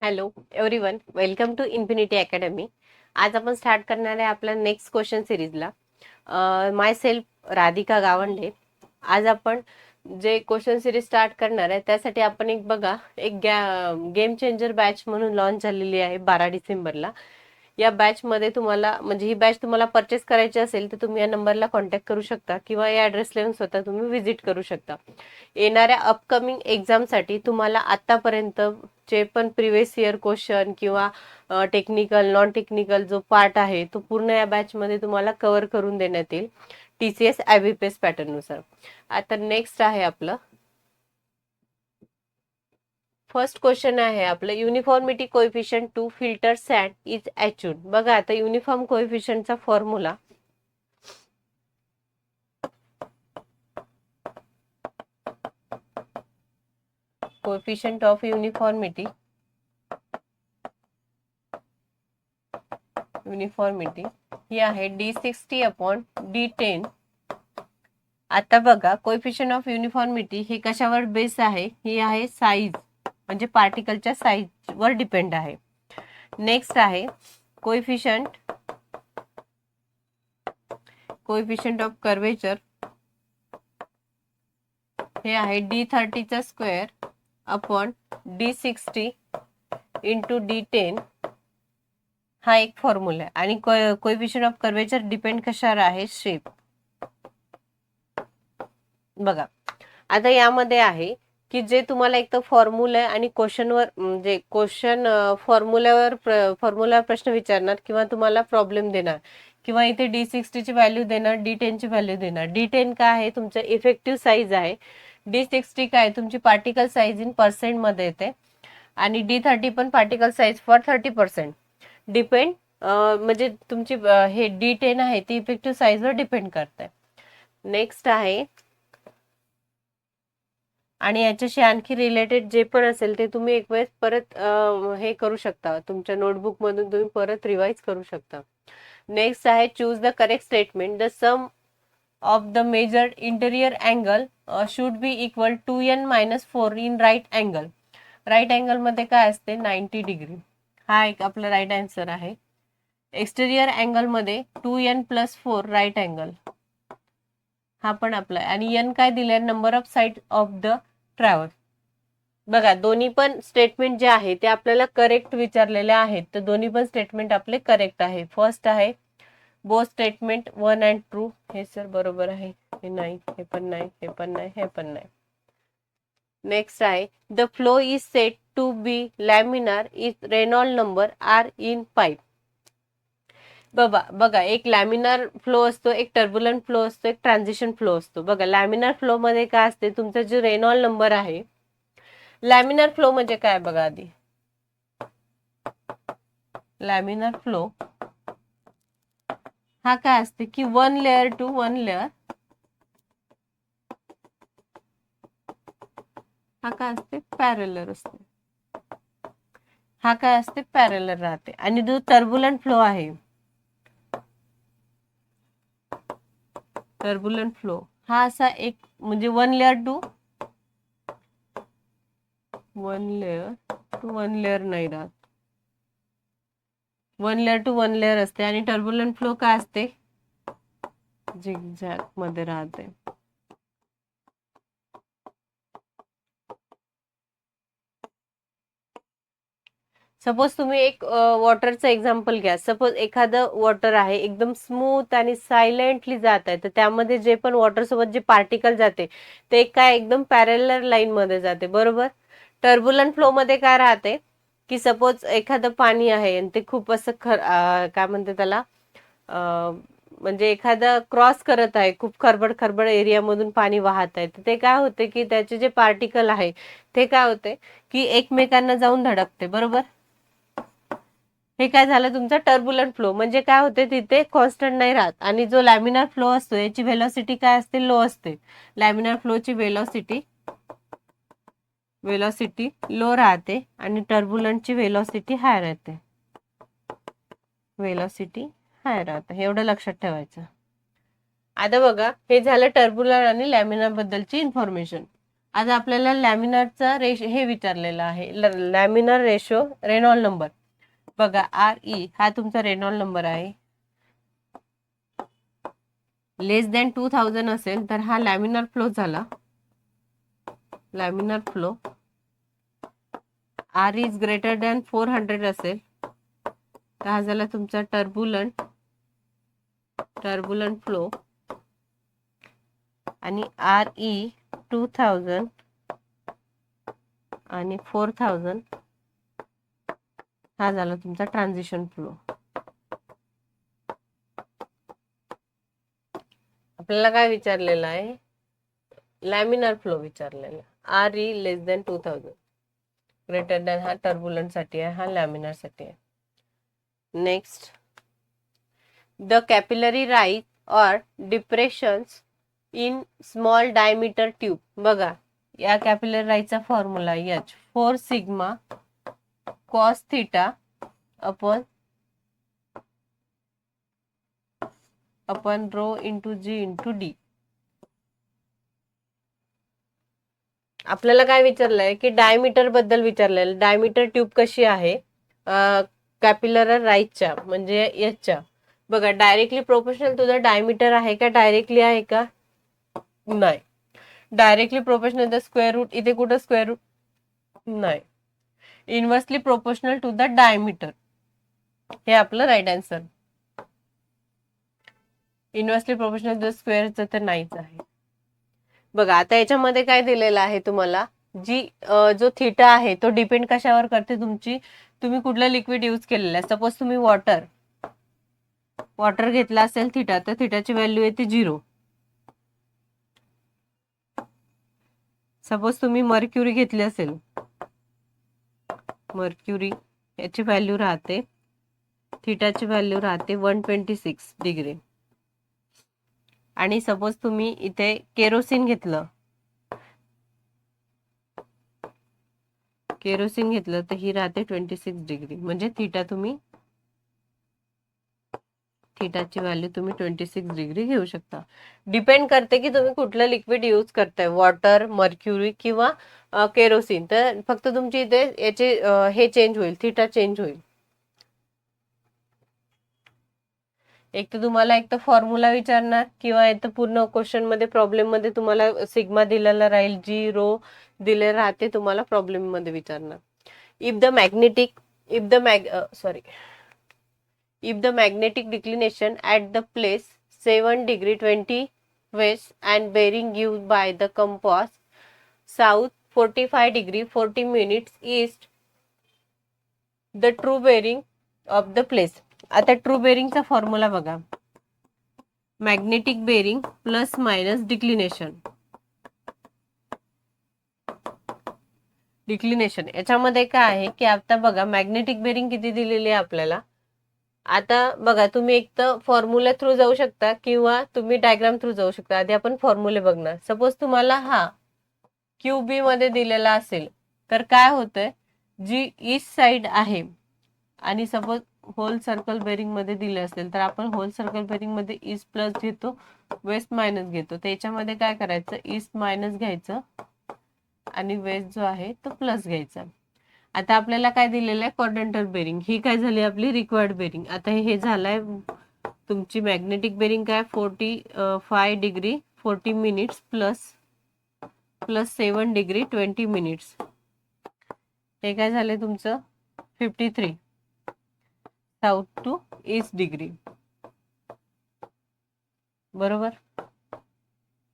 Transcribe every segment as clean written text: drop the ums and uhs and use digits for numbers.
Hello everyone, welcome to Infinity Academy. आज आपण start करणार आहे आपल्या नेक्स्ट क्वेश्चन सिरीजला. Myself Radhika Gawande. आज आपण जे क्वेश्चन सिरीज स्टार्ट करणार आहे त्यासाठी आपण एक गेम चेंजर बॅच म्हणून लॉन्च झालेली आहे 12 डिसेंबरला. या बॅच मध्ये तुम्हाला म्हणजे ही बॅच तुम्हाला परचेस करायची असेल तर तुम्ही या नंबरला कॉन्टॅक्ट करू शकता किंवा या ॲड्रेसला येऊन स्वतः तुम्ही व्हिजिट करू शकता. येणाऱ्या अपकमिंग एक्झामसाठी तुम्हाला आतापर्यंत जे पण प्रिव्हियस इयर क्वेश्चन किंवा टेक्निकल नॉन टेक्निकल जो पार्ट आहे तो पूर्ण या बॅच मध्ये तुम्हाला कव्हर करून देण्यात येईल TCS IBPS पॅटर्न नुसार. आता नेक्स्ट आहे आपलं फर्स्ट क्वेश्चन आहे आपलं uniformity coefficient to filter sand is achieved. बघा आता युनिफॉर्म कोएफिशियंटचा फॉर्म्युला कोएफिशियंट ऑफ युनिफॉर्मिटी ही आहे D60 अपॉन D10. आता बघा कोएफिशियंट ऑफ युनिफॉर्मिटी हे कशावर बेस आहे, ही आहे साईज म्हणजे पार्टिकलच्या साईज वर डिपेंड आहे. नेक्स्ट आहे कोएफिशियंट ऑफ कर्वेचर हे आहे D30 चा square upon D60 into D10. हा एक फॉर्म्युला आहे आणि कोएफिशियंट ऑफ कर्वेचर डिपेंड कशावर आहे, शेप. बघा आता यामध्ये आहे की जे तुम्हाला एक तर फॉर्म्युला आणि क्वेश्चनवर म्हणजे क्वेश्चन फॉर्म्युला प्रश्न विचारणार किंवा तुम्हाला प्रॉब्लेम देणार किंवा इथे D60 ची व्हॅल्यू देणार, D10 ची व्हॅल्यू देणार. D10 काय आहे तुमचं इफेक्टिव्ह साईज आहे, D60 काय तुमची पार्टिकल साईज इन पर्सेंट मध्ये येते आणि D30 पण पार्टिकल साईज फॉर 30%. डिपेंड म्हणजे तुमची हे D10 आहे ती इफेक्टिव्ह साईजवर डिपेंड करते. नेक्स्ट आहे आणि याच्याशी आणखी रिलेटेड जे पण असेल ते तुम्ही एक वेळेस परत हे करू शकता, तुमच्या नोटबुक मधून तुम्ही परत रिवाइज करू शकता. नेक्स्ट आहे choose the correct statement. The sum of the measured interior angle should be equal 2n-4 in right angle. Right angle मध्ये काय असते 90 डिग्री. हा एक आपला राईट आन्सर आहे. एक्सटेरियर अँगल मध्ये 2n+4 राईट अँगल हा पण आपला आणि n काय दिले number of side of the travel. बघा दोन्ही पण स्टेटमेंट जे आहे ते आपल्याला करेक्ट विचारलेले आहेत तर दोन्ही पण स्टेटमेंट आपले करेक्ट आहे. फर्स्ट आहे बोथ स्टेटमेंट 1 and ट्रू. हे सर बरोबर आहे, हे नाही, हे पण नाही, हे पण नाही, हे पण नाही. नेक्स्ट आहे the flow is set to be laminar is Reynolds number are in pipe. बघा एक लॅमिनार फ्लो असतो, एक टर्ब्युलंट फ्लो असतो, एक ट्रान्झिशन फ्लो असतो. बघा लॅमिनार फ्लो मध्ये काय असते तुमचा जो रेनॉल्ड नंबर आहे. लॅमिनार फ्लो म्हणजे काय बघा आधी, लॅमिनार फ्लो हा काय असते की one layer to one layer हा काय असते पॅरलर असते, हा काय असते पॅरलर राहते. आणि जो टर्ब्युलंट फ्लो आहे, टर्ब्युलंट फ्लो हा असा एक म्हणजे one layer to one layer नाही राहत, one layer to one layer असते. आणि टर्ब्युलंट फ्लो काय असते झिगझॅग मध्ये राहते. सपोज तुम्ही एक वॉटरचं एक्झाम्पल घ्या. सपोज एखादं वॉटर आहे एकदम स्मूथ आणि सायलेंटली जात आहे तर त्यामध्ये जे पण वॉटर सोबत जे पार्टिकल जाते ते काय एकदम पॅरलर लाईन मध्ये जाते, बरोबर. टर्ब्युलंट फ्लो मध्ये काय राहते की सपोज एखादं पाणी आहे आणि ते खूप असं काय म्हणते त्याला म्हणजे एखादा क्रॉस करत आहे, खूप खरबड खरबड एरियामधून पाणी वाहत आहे तर ते काय होते की त्याचे जे पार्टिकल आहे ते काय होते की एकमेकांना जाऊन धडकते, बरोबर. हे काय झालं तुमचा टर्ब्युलंट फ्लो. म्हणजे काय होते तिथे कॉन्स्टंट नाही राहत. आणि जो लॅमिनार फ्लो असतो याची व्हेलॉसिटी काय असते, लो असते. लॅमिनार फ्लोची व्हेलॉसिटी लो राहते आणि टर्ब्युलंटची व्हेलॉसिटी हाय राहते, हे एवढं लक्षात ठेवायचं. आता बघा हे झालं टर्ब्युलंट आणि लॅमिनार बद्दलची इन्फॉर्मेशन. आज आपल्याला लॅमिनारचा हे विचारलेलं आहे, लॅमिनार रेशो रेनॉल्ड नंबर. बघा RE हा तुमचा रेनॉल्ड नंबर आहे. लेस दॅन 2000 असेल तर हा लॅमिनार फ्लो झाला. Laminar flow. RE is greater than 400 असेल तर हा झाला तुमचा टर्बुलंट फ्लो. आणि RE 2000 आणि 4000 हा झाला तुमचा ट्रान्झिशन फ्लो. आपल्याला काय विचारलेलं आहे? लॅमिनार फ्लो विचारलेला. RE less than 2000, greater than हा टर्बुलंट साठी आहे, हा लॅमिनार साठी आहे. Next, the capillary rise or depressions in small diameter tube. बघा या कॅपिलरी राईजचा formula H 4 sigma cos theta upon rho into G into D. आपल्याला काय विचारलंय की डायमीटर बद्दल विचारलेलं. डायमीटर ट्यूब कशी आहे कॅपिलर राईजच्या म्हणजे Hच्या. बघा directly proportional to the diameter आहे का? डायरेक्टली आहे का? नाही. Directly proportional the square root. इथे कुठं स्क्वेअर रूट नाही. Inversely proportional to the diameter, हे आपलं right answer. Inversely proportional to the स्क्वेअरचं तर नाहीच आहे. बघा आता याच्यामध्ये काय दिलेलं आहे तुम्हाला, जी जो थिटा आहे तो डिपेंड कशावर करते तुमची, तुम्ही कुठलं लिक्विड यूज केलेलं आहे. सपोज तुम्ही वॉटर घेतला असेल थिटा, तर थिटाची व्हॅल्यू येते 0. सपोज तुम्ही मर्क्युरी घेतली असेल, मर्क्युरी याची व्हॅल्यू राहते, थिटाची व्हॅल्यू राहते 126 डिग्री. आणि सपोज तुम्ही इथे केरोसिन घेतलं, तर ही राहते 26 डिग्री. म्हणजे थिटाची व्हॅल्यू तुम्ही 26 डिग्री घेऊ शकता. डिपेंड करते की तुम्ही कुठलं लिक्विड यूज करताय, वॉटर, मर्क्युरी किंवा केरोसिन. तर फक्त तुमची इथे याचे हे चेंज होईल, थिटा चेंज होईल. एक तर तुम्हाला एक तर फॉर्म्युला विचारणार किंवा एक तर पूर्ण क्वेश्चन मध्ये प्रॉब्लेम मध्ये तुम्हाला सिग्मा दिलेला राहील, जी रो दिले राहते तुम्हाला प्रॉब्लेम मध्ये विचारणार. If the magnetic declination at the place 7 degree 20 west and bearing given by the compass south 45 degree 40 minutes east, the true bearing of the place. आता ट्रू बेरिंगचा फॉर्म्युला बघा, magnetic bearing plus minus declination. याच्यामध्ये काय आहे की आता बघा magnetic bearing किती दिलेली आहे आपल्याला. आता बघा तुम्ही एक तर फॉर्म्युला थ्रू जाऊ शकता किंवा तुम्ही डायग्राम थ्रू जाऊ शकता. आधी आपण फॉर्म्युले बघणार. सपोज तुम्हाला हा QB मध्ये दिलेला असेल तर काय होतंय, जी ईस्ट साइड आहे आणि सपोज होल सर्कल बेरिंग मध्ये दिले असेल तर आपण होल सर्कल बेरिंग मध्ये ईस्ट प्लस घेतो, वेस्ट मायनस घेतो. त्याच्यामध्ये काय करायचं, ईस्ट मायनस घ्यायचं आणि वेस्ट जो आहे तो प्लस घ्यायचा. आता आपल्याला काय दिलेलं आहे, क्वाड्रंटल बेरिंग. ही काय झाली आपली रिक्वायर्ड बेरिंग. आता हे झालंय तुमची मॅग्नेटिक बेरिंग काय 45 degree 40 minutes plus 7 degree 20 minutes. हे काय झाले तुमचं 53 साऊथ टू ईस्ट डिग्री. बरोबर.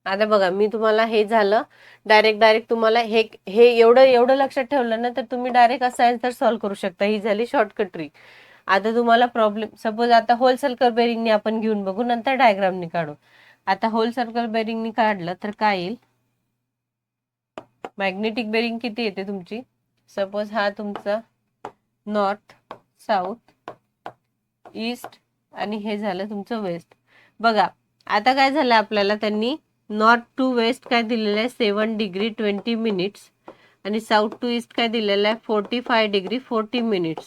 आता बघा मी तुम्हाला हे झालं डायरेक्ट तुम्हाला हे एवढं लक्षात ठेवलं ना तर तुम्ही डायरेक्ट असं आन्सर सॉल्व्ह करू शकता. ही झाली शॉर्टकट ट्रिक. आता तुम्हाला प्रॉब्लेम सपोज आता होल सर्कल बेरिंगने आपण घेऊन बघू, नंतर डायग्रामनी काढू. आता होल सर्कल बेरिंगनी काढलं तर काय येईल, मॅग्नेटिक बेरिंग किती येते तुमची, सपोज हा तुमचा नॉर्थ साऊथ ईस्ट आणि हे झालं तुमचं वेस्ट. बघा आता काय झालं आपल्याला, त्यांनी नॉर्थ टू वेस्ट काय दिलेलं आहे 7 डिग्री 20 मिनिट्स आणि साऊथ टू ईस्ट काय दिलेलं आहे 45 डिग्री 40 मिनिट्स.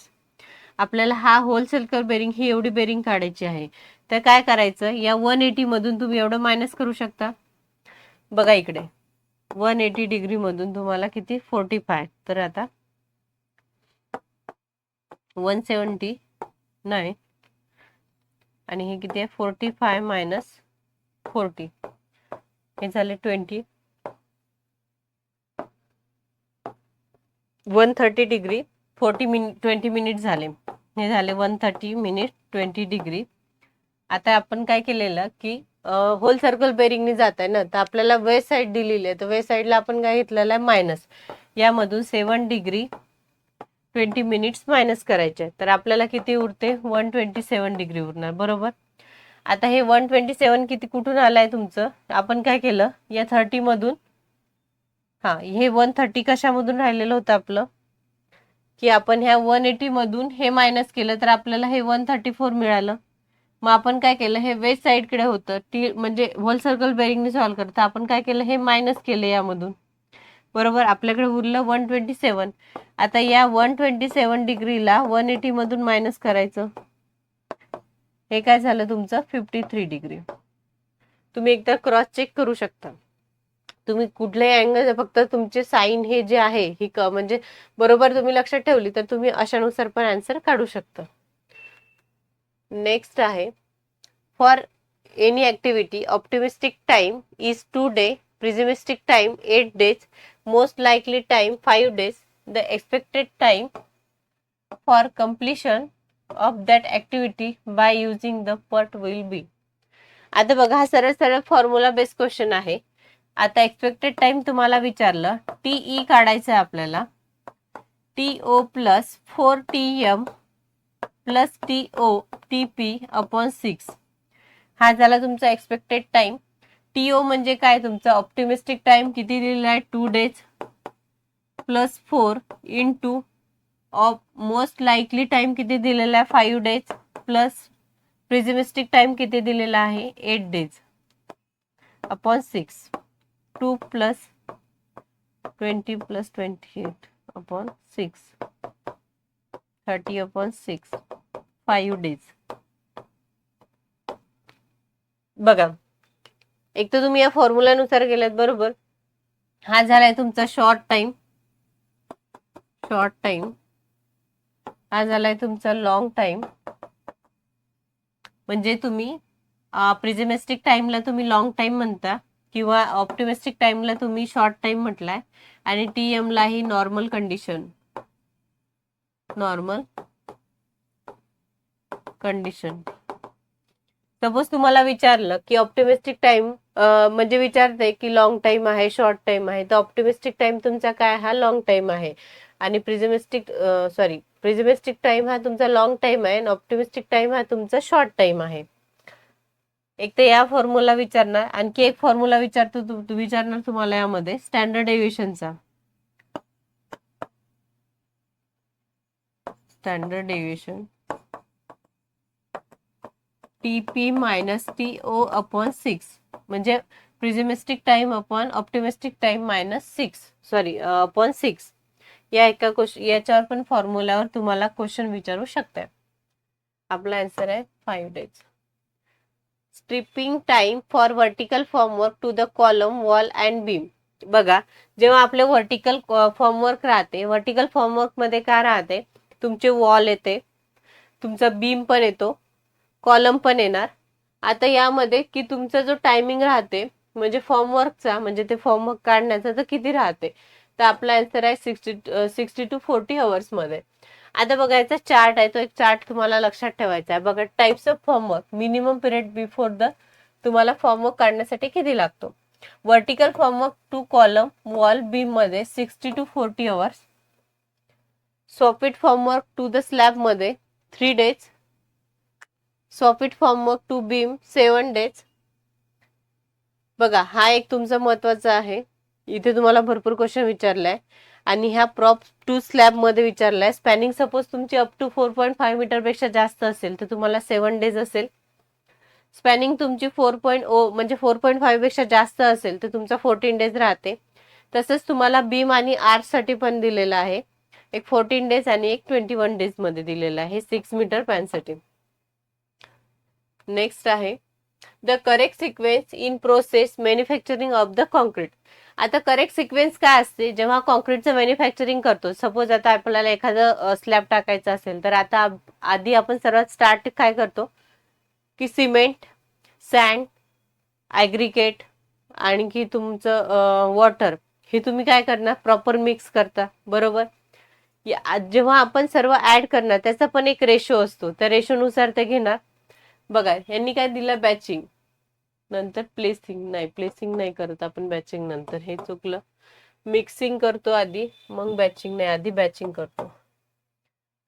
आपल्याला हा होल सर्कल बेरिंग ही एवढी बेरिंग काढायची आहे. तर काय करायचं, या 180 मधून तुम्ही एवढं मायनस करू शकता. बघा इकडे 180 डिग्री मधून तुम्हाला किती 45, तर आता 179 आणि हे किती आहे 45 मायनस 40, हे झाले 20, 130 डिग्री 20 मिनिट झाले, हे झाले 130 मिनिट 20 डिग्री. आता आपण काय केलेलं की होल सर्कल बेरिंगने जात आहे ना, तर आपल्याला वेस्ट साईड दिलेली आहे, तर वेस्ट साईडला आपण काय घेतलेलं आहे मायनस, यामधून 7 डिग्री 20 मिनिट्स मायनस करायचे, तर आपल्याला किती उरते 127 डिग्री उरणार, बरोबर. आता हे 127 किती कुठून आलाय तुमचं, आपण काय केलं या 30 मधून, हे 130 कशामधून राहिलेलं होतं आपलं, की आपण ह्या 180 मधून हे मायनस केलं, तर आपल्याला हे 134 मिळालं. मग आपण काय केलं, हे वेस्ट साईडकडे होतं म्हणजे होल सर्कल बेरिंगने सॉल्व्ह करता आपण काय केलं, हे मायनस केलं यामधून, बरोबर. आपल्याकडे उरलं 127. आता या 127 डिग्रीला 180 मधून मायनस करायचं, हे काय झालं तुमचं 53 डिग्री. तुम्ही एकदा क्रॉस चेक करू शकता, तुम्ही कुठल्याही अँगल, फक्त तुमचे साईन हे जे आहे ही म्हणजे बरोबर तुम्ही लक्षात ठेवली तर तुम्ही अशानुसार पण आन्सर काढू शकता. नेक्स्ट आहे, for any activity optimistic time is 2 day, pessimistic time 8 days, most likely time 5 days, the expected time for completion of that activity by using the what will be. आता बघा, हा सरळ सरळ फॉर्म्युला बेस क्वेश्चन आहे. आता expected time तुम्हाला विचारलं, TE काढायचं आहे आपल्याला, TO plus 4TM plus TP upon 6, हा झाला तुमचा एक्सपेक्टेड टाइम. टीओ म्हणजे काय तुमचा ऑप्टिमिस्टिक टाइम किती दिलेला आहे 2 days plus 4 into most likely time किती दिलेला आहे 5 डेज प्लस प्रिझिमिस्टिक टाइम किती दिलेला आहे 8 days upon 6, 2 plus 20 plus 28 upon 6, 30 upon 6, 5 days. बघा, एक तर तुम्ही या फॉर्म्युलानुसार गेलात, बरोबर. हा झालाय तुमचा शॉर्ट टाइम, हा झालाय तुमचा लॉंग टाइम. म्हणजे तुम्ही प्रिझिमिस्टिक टाइमला तुम्ही लॉंग टाइम म्हणता किंवा ऑप्टिमिस्टिक टाइमला तुम्ही शॉर्ट टाइम म्हटलाय, आणि टीएम ला ही नॉर्मल कंडिशन, सपोज तुम्हाला विचारलं की ऑप्टिमिस्टिक टाइम म्हणजे विचारते की लॉंग टाइम आहे शॉर्ट टाइम आहे, तर ऑप्टिमिस्टिक टाइम तुमचा काय हा लॉंग टाइम आहे, आणि प्रिझिमिस्टिक टाइम हा तुमचा लॉंग टाइम आहे, आणि ऑप्टिमिस्टिक टाइम हा तुमचा शॉर्ट टाइम आहे. एक तर या फॉर्म्युला विचारणार, आणखी एक फॉर्म्युला विचारणार तुम्हाला यामध्ये स्टँडर्ड डेव्हिएशनचा, standard deviation TP minus TO upon 6, म्हणजे pessimistic time upon optimistic time minus 6 upon 6. याच्यावर पण फॉर्म्युलावर तुम्हाला क्वेश्चन विचारू शकते. आपला आन्सर आहे 5 days. Stripping time for vertical formwork to the column, wall and beam. बघा, जेव्हा आपले व्हर्टिकल फॉर्मवर्क राहते, व्हर्टिकल फॉर्मवर्क मध्ये काय राहते, तुमचे वॉल येते, तुमचा बीम पण येतो, कॉलम पण येणार. आता यामध्ये की तुमचा जो टायमिंग राहते म्हणजे फॉर्मवर्कचा, म्हणजे ते फॉर्मवर्क काढण्याचा, तर किती राहते, तर आपला आन्सर आहे 60 to 40 आवर्स मध्ये. आता बघायचा चार्ट आहे, तो एक चार्ट तुम्हाला लक्षात ठेवायचा आहे. बघा, types of formwork, minimum period before the, तुम्हाला फॉर्मवर्क काढण्यासाठी किती लागतो. Vertical formwork to column, wall, beam मध्ये 60 to 40 hours. Soffit formwork to the slab मध्ये 3 days. Soffit formwork to beam 7 days. बघा, हा एक तुमचा महत्वाचा आहे, इथे तुम्हाला भरपूर क्वेश्चन विचारलाय. आणि ह्या प्रॉप टू स्लॅब मध्ये विचारलाय. स्पॅनिंग सपोज तुमची अप टू 4.5 मीटर पेक्षा जास्त असेल तर तुम्हाला 7 डेज असेल. स्पॅनिंग तुमची 4.0 म्हणजे 4.5 पेक्षा जास्त असेल तर तुमचा 14 डेज राहते. तसंच तुम्हाला बीम आणि आर्च साठी पण दिलेलं आहे, एक 14 डेज आणि एक 21 डेज मध्ये दिलेलं आहे 6 मीटर पॅन साठी. नेक्स्ट आहे the correct sequence in process manufacturing of the concrete. आता करेक्ट सिक्वेन्स काय असते, जेव्हा कॉन्क्रीटचं मॅन्युफॅक्चरिंग करतो, सपोज आता आपल्याला एखादं स्लॅब टाकायचं असेल, तर आता आधी आपण सर्वात स्टार्ट काय करतो की सिमेंट, सँड, ॲग्रिकेट आणखी तुमचं वॉटर हे तुम्ही काय करणार, प्रॉपर मिक्स करता, बरोबर. जेव्हा आपण सर्व ऍड करणार त्याचा पण एक रेशो असतो, त्या रेशोनुसार ते घेणार. बघा यांनी काय दिलं, बॅचिंग नंतर प्लेसिंग, नाही प्लेसिंग नाही करत आपण बॅचिंग नंतर, हे चुकलं. मिक्सिंग करतो आधी, मग बॅचिंग नाही, आधी बॅचिंग करतो.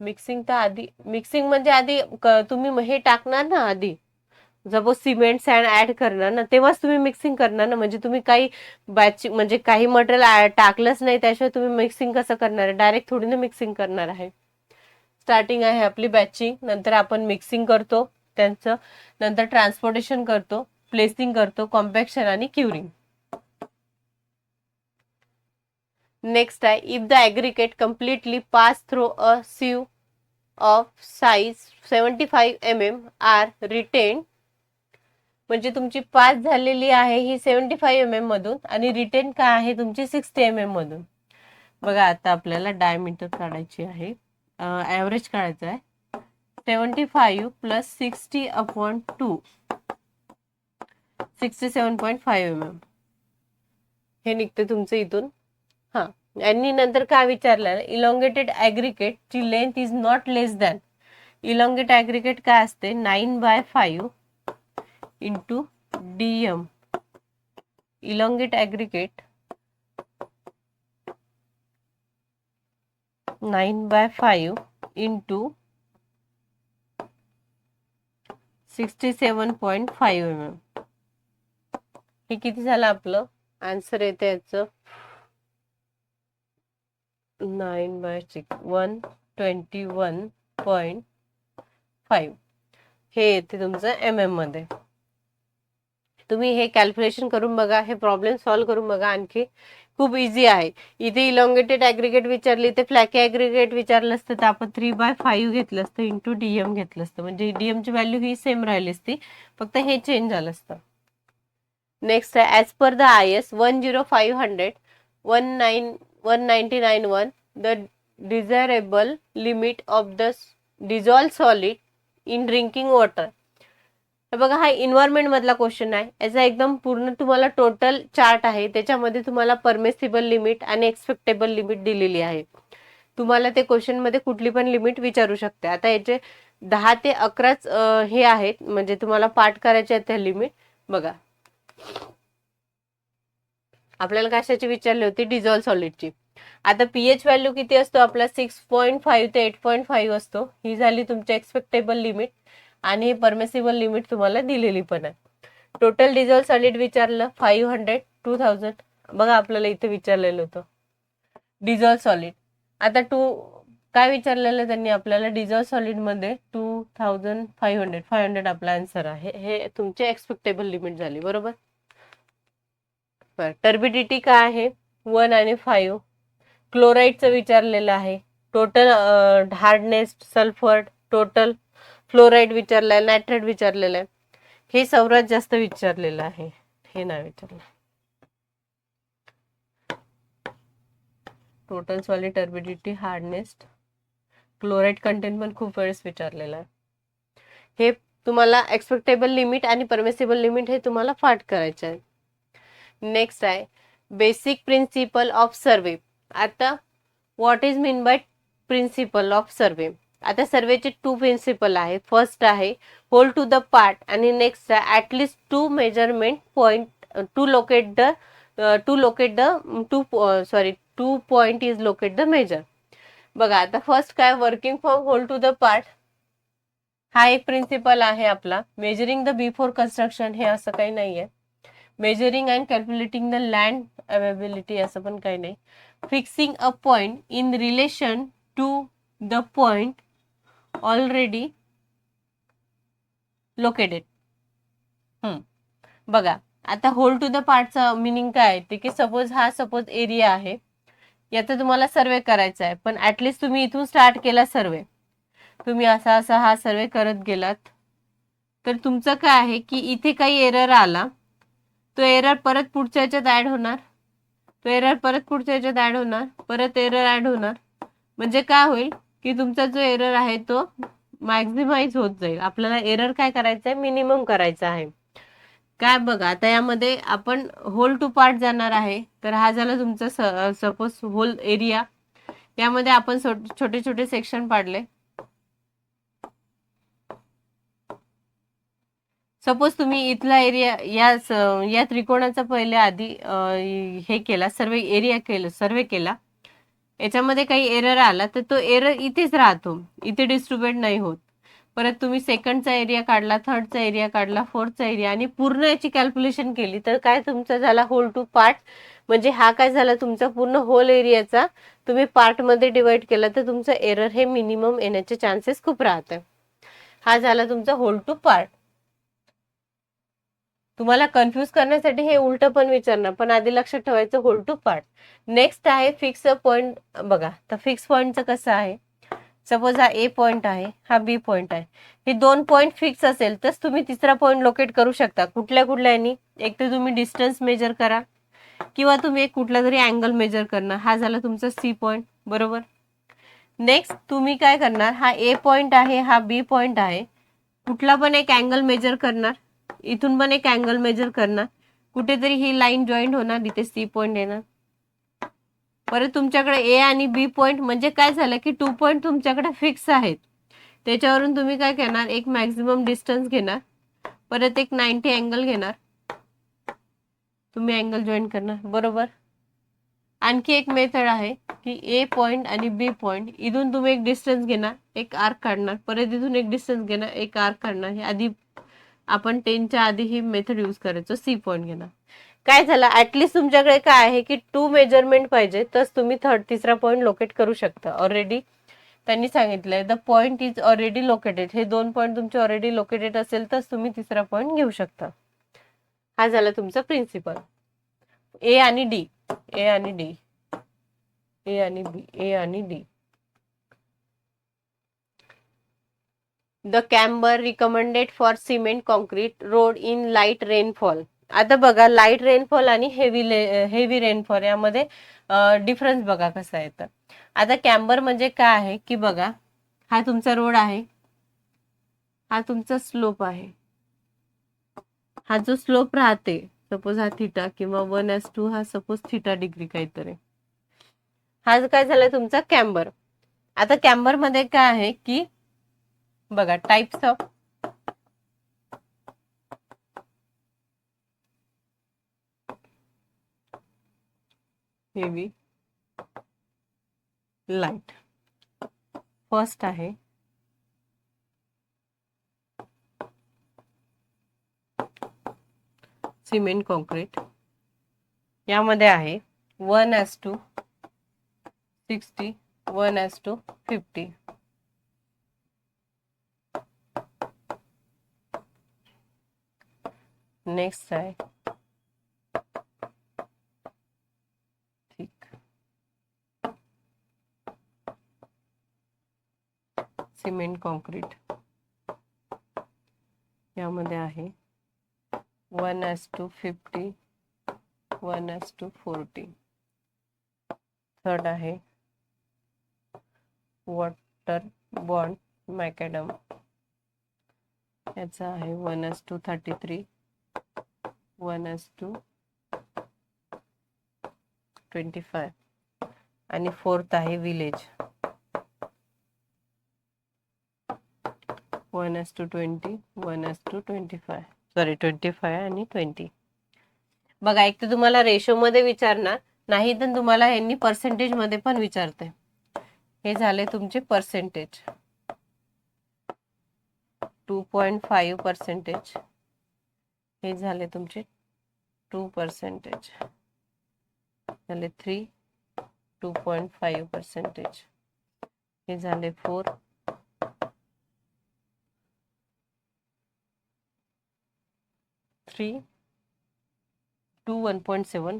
मिक्सिंग तर आधी, मिक्सिंग म्हणजे आधी तुम्ही हे टाकणार ना, आधी सपोज सिमेंट सँड ऍड करणार ना, तेव्हाच तुम्ही मिक्सिंग करणार ना. म्हणजे तुम्ही काही बॅचिंग म्हणजे काही मटेरियल टाकलंच नाही त्याशिवाय तुम्ही मिक्सिंग कसं करणार आहे, डायरेक्ट थोडी ना मिक्सिंग करणार आहे. स्टार्टिंग आहे आपली बॅचिंग, नंतर आपण मिक्सिंग करतो त्यांचं, नंतर ट्रान्सपोर्टेशन करतो, प्लेसिंग करतो, कॉम्पॅक्शन आणि क्युरिंग. नेक्स्ट आहे, if the aggregate completely pass through a sieve of size 75 mm are retained, म्हणजे तुमची पास झालेली आहे ही 75 mm मधून आणि रिटेन काय आहे तुमची 60 mm मधून. बघा आता आपल्याला डायमीटर काढायची आहे, ॲव्हरेज काढायचं आहे. 75 प्लस 60/2 67.5 mm हे निघते तुमचं इथून. हा, आणि नंतर काय विचारलं, इलॉंगेटेड ॲग्रिकेट ची length is not less than, elongate aggregate काय असते, 9/5 into DM. Elongate aggregate 9/5 into 67.5 mm. हे किती झालं आपलं आन्सर येते याचं, 9/6 121.5 हे येते तुमचं MM मध्ये. तुम्ही हे कॅल्क्युलेशन करून बघा, हे प्रॉब्लेम सॉल्व्ह करून बघा, आणखी खूप इझी आहे. इथे इलॉंगेटेड ॲग्रिगेट विचारली, ते फ्लॅकी ॲग्रिगेट विचारलं असतं तर आपण 3/5 घेतलं असतं इंटू DM घेतलं असतं, म्हणजे DM ची व्हॅल्यू ही सेम राहिली असती, फक्त हे चेंज झालं असतं. नेक्स्ट आहे, as per the IS 10500-199.1 the desirable limit of the dissolve solid in drinking water. बघा हा इन्व्हायरमेंट मधला क्वेश्चन आहे, याचा एकदम पूर्ण तुम्हाला टोटल चार्ट आहे, त्याच्यामध्ये तुम्हाला परमिसिबल लिमिट आणि एक्सपेक्टेबल लिमिट दिलेली आहे. तुम्हाला ते क्वेश्चन मध्ये कुठली पण लिमिट विचारू शकते. आता याचे 10 ते 11च हे आहेत, म्हणजे तुम्हाला पाठ करायचे आहेत त्या लिमिट. बघा आपल्याला कशाची विचारली होती, डिझॉल्व सॉलिडची. आता pH व्हॅल्यू किती असतो आपला, 6.5 ते 8.5 असतो. ही झाली तुमची एक्सपेक्टेबल लिमिट आणि परमिसिबल लिमिट तुम्हाला दिलेली पण आहे. टोटल डिझॉल्व सॉलिड विचारलं 500, 2000. बघा आपल्याला इथे विचारलेलं होतं डिझॉल्व सॉलिड. आता काय विचारलेलं त्यांनी आपल्याला, डिझॉल्व सॉलिड मध्ये 2500 आपला आन्सर आहे. हे तुमची एक्सपेक्टेबल लिमिट झाली, बरोबर. टर्बिडिटी काय आहे, 1 आणि 5. क्लोराईडचं विचारलेलं आहे, total hardness, sulphur, total fluoride विचारलाय, नायट्रेट विचारलेलं आहे. हे सर्वात जास्त विचारलेलं आहे, हे नाही विचारलं. Total solid, turbidity, hardness, chloride content पण खूप वेळेस विचारलेलं आहे. हे तुम्हाला एक्सपेक्टेबल लिमिट आणि परमिसिबल लिमिट हे तुम्हाला पाठ करायचं आहे. नेक्स्ट आहे, बेसिक प्रिन्सिपल ऑफ सर्वे. आता what is mean by principle of survey. आता सर्वेचे 2 प्रिन्सिपल आहेत. फर्स्ट आहे होल्ड टू द पार्ट आणि नेक्स्ट आहे at least 2 measurement point to locate the 2 point is locate the measure. बघा आता फर्स्ट काय, working from whole to the part, हा एक प्रिन्सिपल आहे आपला. मेजरिंग द बिफोर कन्स्ट्रक्शन, हे असं काही नाहीये. Measuring and calculating the land availability, असं पण काही नाही. Fixing a point in relation to the point already located. बघा आता होल्ड टू द पार्टचा मिनिंग काय आहे, ते की सपोज एरिया आहे, याचा तुम्हाला सर्वे करायचा आहे, पण ऍटलिस्ट तुम्ही इथून स्टार्ट केला सर्वे, तुम्ही असा हा सर्वे करत गेलात, तर तुमचं काय आहे की इथे काही एरर आला, तो एरर परत पुढच्या ह्याच्यात ऍड होणार तो एरर परत पुढच्या याच्यात ऍड होणार, परत एरर ऍड होणार. म्हणजे काय होईल की तुमचा जो एरर आहे तो मॅक्झिमाइज होत जाईल. आपल्याला एरर काय करायचं आहे, मिनिमम करायचा आहे. काय बघा आता यामध्ये आपण होल टू पार्ट जाणार आहे. तर हा झाला तुमचा सपोज होल एरिया. यामध्ये आपण छोटे छोटे सेक्शन पाडले. सपोज तुम्ही इथला एरिया या त्रिकोणाचा पहिले आधी हे केला, सर्वे केला. याच्यामध्ये काही एरर आला तर तो एरर इथेच राहतो, इथे डिस्ट्रीब्युट नाही होत. परत तुम्ही सेकंडचा एरिया काढला, थर्डचा एरिया काढला, फोर्थचा एरिया आणि पूर्ण याची कॅल्क्युलेशन केली तर काय तुमचा झाला होल टू पार्ट. म्हणजे हा काय झाला तुमचा पूर्ण होल एरियाचा तुम्ही पार्ट मध्ये डिवाइड केला तर तुमचा एरर हे मिनिमम येण्याचे चान्सेस खूप राहते. हा झाला तुमचा होल टू पार्ट. तुम्हाला कन्फ्यूज करण्यासाठी हे उलट पण विचारणार, पण आधी लक्षात ठेवायचं होल टू पार्ट. नेक्स्ट आहे फिक्स पॉइंट. बघा तर फिक्स पॉइंटचं कसं आहे, सपोज हा ए पॉइंट आहे, हा बी पॉइंट आहे. हे दोन पॉइंट फिक्स असेल तर तुम्ही तिसरा पॉइंट लोकेट करू शकता. कुठल्या कुठल्यानी, एक तर तुम्ही डिस्टन्स मेजर करा किंवा तुम्ही एक कुठला तरी अँगल मेजर करणार. हा झाला तुमचा सी पॉइंट, बरोबर. नेक्स्ट तुम्ही काय करणार, हा ए पॉइंट आहे, हा बी पॉइंट आहे, कुठला पण एक अँगल मेजर करणार, इथून पण एक अँगल मेजर करणार, कुठेतरी ही लाईन जॉईंट होणार, इथे सी पॉइंट येणार. परत तुमच्याकडे ए आणि बी पॉइंट म्हणजे काय झालं की 2 पॉइंट तुमच्याकडे फिक्स आहेत. त्याच्यावरून तुम्ही काय करणार, एक मॅक्झिमम डिस्टन्स घेणार, परत एक 90 अँगल घेणार, तुम्ही अँगल जॉईन करणार, बरोबर. आणखी एक मेथड आहे की ए पॉइंट आणि बी पॉइंट इथून तुम्ही एक डिस्टन्स घेणार, एक आर्क काढणार, परत इथून एक डिस्टन्स घेणार, एक आर्क काढणार. हे आधी आपण 10च्या आधी ही मेथड यूज करायचो. सी पॉइंट घेणार. काय झालं, ऍटलिस्ट तुमच्याकडे काय आहे की 2 मेजरमेंट पाहिजे तर तुम्ही तिसरा पॉइंट लोकेट करू शकता. ऑलरेडी त्यांनी सांगितलंय the point is already located. हे 2 पॉइंट तुमचे ऑलरेडी लोकेटेड असेल तर तुम्ही तिसरा पॉइंट घेऊ शकता. हा झाला तुमचा प्रिन्सिपल. ए आणि डी, ए आणि डी, ए आणि बी, ए आणि D. The camber recommended for cement concrete road in light rainfall. आता बघा लाईट रेनफॉल आणि हेवी रेनफॉल यामध्ये डिफरन्स बघा कसा आहे. तर आता कॅम्बर म्हणजे काय आहे की बघा, हा तुमचा रोड आहे, हा तुमचा स्लोप आहे. हा जो स्लोप राहते, सपोज हा थीटा किंवा 1:2, हा सपोज थीटा डिग्री काहीतरी. हा काय झाला तुमचा कॅम्बर. आता कॅम्बर मध्ये काय आहे की बघा types of heavy light. First आहे सिमेंट कॉन्क्रीट. यामध्ये आहे 1:60, 1:50. नेक्स्ट आहे थिक सिमेंट कॉन्क्रीट. यामध्ये आहे 1:50, 1:40. थर्ड आहे वॉटर बॉन्ड मॅकॅडम. याचा आहे 1:33, 1:25. आणि फोर्थ आहे विलेज 1:20, 1:25. सॉरी 25 आणि 20. बघा एक तर तुम्हाला रेशो मध्ये विचारणार, नाही तर तुम्हाला यांनी पर्सेंटेज मध्ये पण विचारते. हे झाले तुमचे पर्सेंटेज. 2.5%. हे झाले तुमचे 2%. झाले 3, 2.5%. हे झाले 4, 3, 2, 1.7,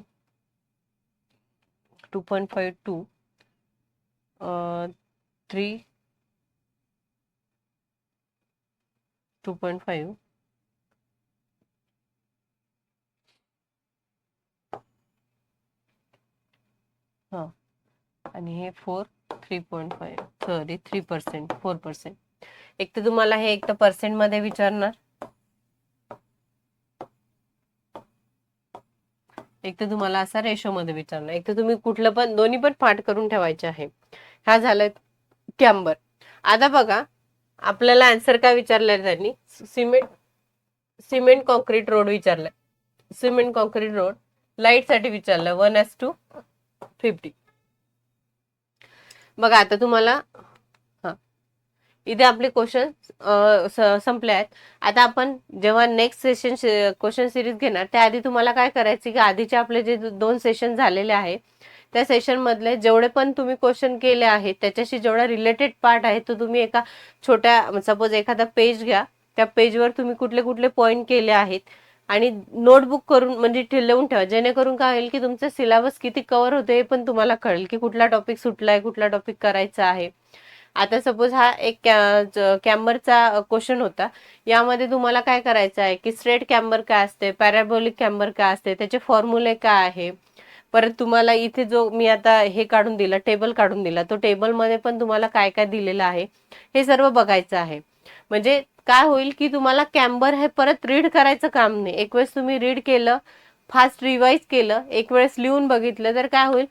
2.5, 2, 3, 2.5, हा, आणि हे 3.5 सॉरी 3%, 4%. एक तर तुम्हाला हे एक तर पर्सेंट मध्ये विचारणार, एक तर तुम्हाला असा रेशो मध्ये विचारणार, एक तर तुम्ही कुठलं पण दोन्ही पण पाठ करून ठेवायचे आहे. हा झालं कॅम्बर. आता बघा आपल्याला आन्सर काय विचारलंय त्यांनी, सिमेंट सिमेंट कॉन्क्रीट रोड विचारलाय. सिमेंट कॉन्क्रीट रोड लाईट साठी विचारलं 1:50. बघा आता तुम्हाला, हा, इथे आपले क्वेश्चन संपले आहेत. आता आपण जेव्हा नेक्स्ट सेशन क्वेश्चन सिरीज घेणार त्याआधी तुम्हाला काय करायचे की आधीचे आपले जे 2 सेशन झालेले आहे त्या सेशन मधले जेवढे पण तुम्ही क्वेश्चन केले आहेत त्याच्याशी जेवढा रिलेटेड पार्ट आहे तो तुम्ही एका छोट्या सपोज एखादा पेज घ्या, त्या पेजवर तुम्ही कुठले कुठले पॉइंट केले आहेत आणि नोटबुक करून म्हणजे लिहून ठेवा, जेणेकरून काय होईल की तुमचं सिलेबस किती कव्हर होते हे पण तुम्हाला कळेल की कुठला टॉपिक सुटलाय, कुठला टॉपिक करायचा आहे. आता सपोज हा एक कॅम्बरचा क्वेश्चन होता, यामध्ये तुम्हाला काय करायचं आहे की स्ट्रेट कॅम्बर काय असते, पॅराबोलिक कॅम्बर काय असते, त्याचे फॉर्म्युले काय आहे. परत तुम्हाला इथे जो मी आता हे काढून दिला, टेबल काढून दिला, तो टेबल मध्ये पण तुम्हाला काय काय दिलेलं आहे हे सर्व बघायचं आहे. म्हणजे काय होईल की तुम्हाला कॅम्बर हे परत रीड करायचं काम नाही. एक वेळेस तुम्ही रीड केलं, फास्ट रिवाइज केलं, एक वेळेस लिहून बघितलं तर काय होईल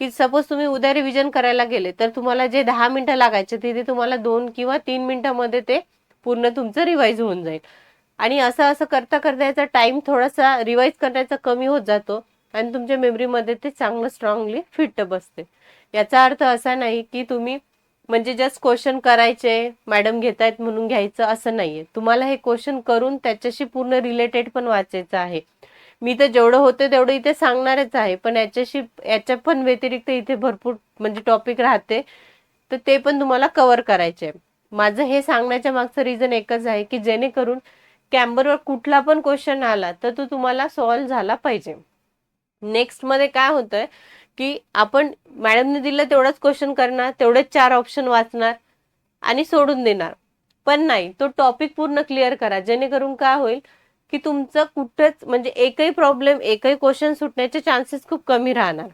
की सपोज तुम्ही उद्या रिव्हिजन करायला गेले तर तुम्हाला जे 10 मिनिटं लागायचे तिथे तुम्हाला 2 किंवा 3 मिनिटांमध्ये ते पूर्ण तुमचं रिवाइज होऊन जाईल. आणि असं असं करता करता याचा टाइम थोडासा रिवाइज करण्याचा कमी होत जातो आणि तुमच्या मेमरीमध्ये ते चांगलं स्ट्रॉंगली फिट बसते. याचा अर्थ असा नाही की तुम्ही म्हणजे जस्ट क्वेश्चन करायचे, मॅडम घेतायत म्हणून घ्यायचं असं नाहीये. तुम्हाला हे क्वेश्चन करून त्याच्याशी पूर्ण रिलेटेड पण वाचायचं आहे. मी तर जेवढं होते तेवढं इथे सांगणारच आहे, पण याच्या पण व्यतिरिक्त इथे भरपूर म्हणजे टॉपिक राहते, तर ते पण तुम्हाला कव्हर करायचे. माझं हे सांगण्याच्या मागचं रिझन एकच आहे की जेणेकरून कॅम्बरवर कुठला पण क्वेश्चन आला तर तो तुम्हाला सॉल्व्ह झाला पाहिजे. नेक्स्ट मध्ये काय होतंय की आपण मॅडमने दिलं तेवढंच क्वेश्चन करणार, तेवढेच 4 ऑप्शन वाचणार आणि सोडून देणार. पण नाही, तो टॉपिक पूर्ण क्लिअर करा, जेणेकरून काय होईल की तुमचं कुठेच म्हणजे एकही प्रॉब्लेम, एकही क्वेश्चन सुटण्याचे चान्सेस खूप कमी राहणार.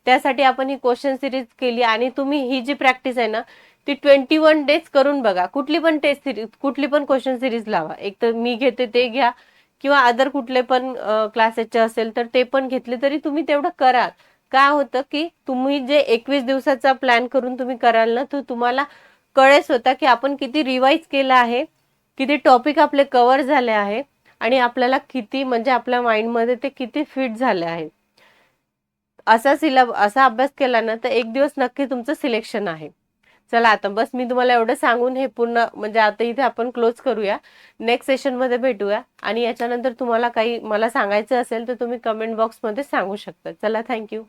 त्यासाठी आपण ही क्वेश्चन सिरीज केली आणि तुम्ही ही जी प्रॅक्टिस आहे ना ती 21 डेज करून बघा. कुठली पण टेस्ट सिरीज, कुठली पण क्वेश्चन सिरीज लावा. एक तर मी घेते ते घ्या किंवा अदर कुठले पण क्लासेसचे असेल तर ते पण घेतले तरी तुम्ही तेवढं करा. काय होतं की तुम्ही जे 21 दिवसाचा प्लॅन करून तुम्ही कराल ना तर तुम्हाला कळेच होता की आपण किती रिवाइज केलं आहे, किती टॉपिक आपले कव्हर झाले आहे आणि आपल्याला किती म्हणजे आपल्या माइंडमध्ये ते किती फिट झाले आहे. असा अभ्यास केला ना तर एक दिवस नक्की तुमचं सिलेक्शन आहे. चला आता बस मी तुम्हाला एवढं सांगून हे पूर्ण म्हणजे आता इथे आपण क्लोज करूया. नेक्स्ट सेशन मध्ये भेटूया आणि याच्यानंतर तुम्हाला काही मला सांगायचं असेल तर तुम्ही कमेंट बॉक्स मध्ये सांगू शकता. चला, थँक्यू.